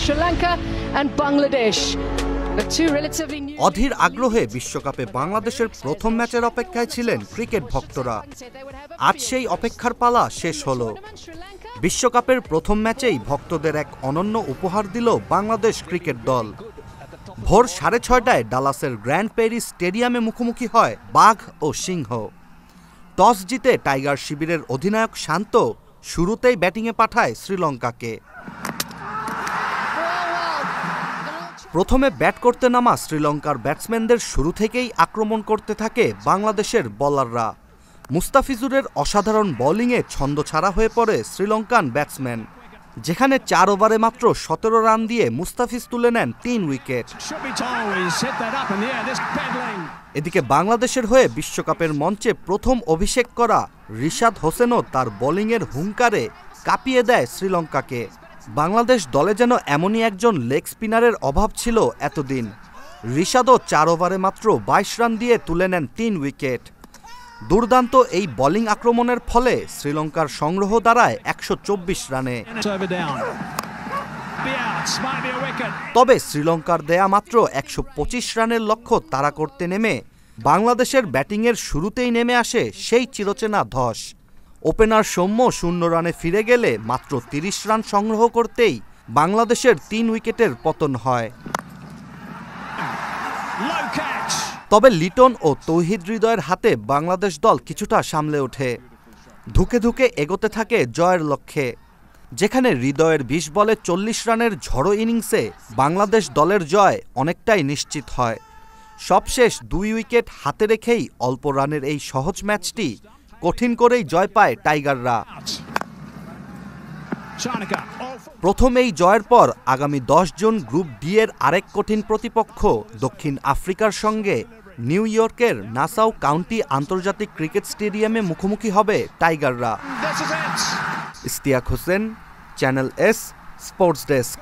Sri Lanka and Bangladesh. অধীর আগ্রহে বিশ্বকাপে বাংলাদেশের প্রথম ম্যাচের অপেক্ষায় ছিলেন ক্রিকেট ভক্তরা। আজ সেই অপেক্ষার পালা শেষ হলো। বিশ্বকাপের প্রথম ম্যাচেই ভক্তদের এক অনন্য উপহার দিল বাংলাদেশ ক্রিকেট দল। ভোর 6:30টায় ডালাসের গ্র্যান্ড প্যারিস স্টেডিয়ামে মুখোমুখি হয় বাঘ ও সিংহ। টস জিতে টাইগার শিবিরের অধিনায়ক শান্ত শুরুতেই ব্যাটিংয়ে পাঠায় শ্রীলঙ্কাকে। প্রথমে ব্যাট করতে নামা শ্রীলঙ্কার ব্যাটসম্যানদের শুরু থেকেই আক্রমণ করতে থাকে বাংলাদেশের বোলাররা। মুস্তাফিজুরের অসাধারণ বোলিংয়ে ছন্দছাড়া হয়ে পড়ে শ্রীলঙ্কান ব্যাটসম্যান, যেখানে 4 ওভারে মাত্র 17 রান দিয়ে মুস্তাফিজ তুলে নেন 3 উইকেট। এদিকে বাংলাদেশের হয়ে বিশ্বকাপের মঞ্চে প্রথম অভিষেক করা রিশাদ হোসেনও তার বোলিংয়ের হুঙ্কারে কাঁপিয়ে দেয় শ্রীলঙ্কাকে। বাংলাদেশ দলে যেন এমনই একজন লেগ স্পিনারের অভাব ছিল এতদিন। রিশাদও 4 ওভারে মাত্র 22 রান দিয়ে তুলে নেন 3 উইকেট। দুর্দান্ত এই বোলিং আক্রমণের ফলে শ্রীলঙ্কার সংগ্রহ দাঁড়ায় 124 রানে। তবে শ্রীলঙ্কার দেয়া মাত্র 125 রানের লক্ষ্য তাড়া করতে নেমে বাংলাদেশের ব্যাটিংয়ের শুরুতেই নেমে আসে সেই চিরচেনা ধস। ওপেনার সৌম্য 0 রানে ফিরে গেলে মাত্র 30 রান সংগ্রহ করতেই বাংলাদেশের 3 উইকেটের পতন হয়। তবে লিটন ও তৌহিদ হৃদয়ের হাতে বাংলাদেশ দল কিছুটা সামলে ওঠে। ধুকে ধুকে এগোতে থাকে জয়ের লক্ষ্যে, যেখানে হৃদয়ের 20 বলে 40 রানের ঝড়ো ইনিংসে বাংলাদেশ দলের জয় অনেকটাই নিশ্চিত হয়। সবশেষ 2 উইকেট হাতে রেখেই অল্প রানের এই সহজ ম্যাচটি কঠিন করেই জয় পায় টাইগাররা। প্রথম এই জয়ের পর আগামী 10 জুন গ্রুপ ডি এর আরেক কঠিন প্রতিপক্ষ দক্ষিণ আফ্রিকার সঙ্গে নিউ ইয়র্কের নাসাউ কাউন্টি আন্তর্জাতিক ক্রিকেট স্টেডিয়ামে মুখোমুখি হবে টাইগাররা। Ishtiaque Hossain, channel S, sports desk.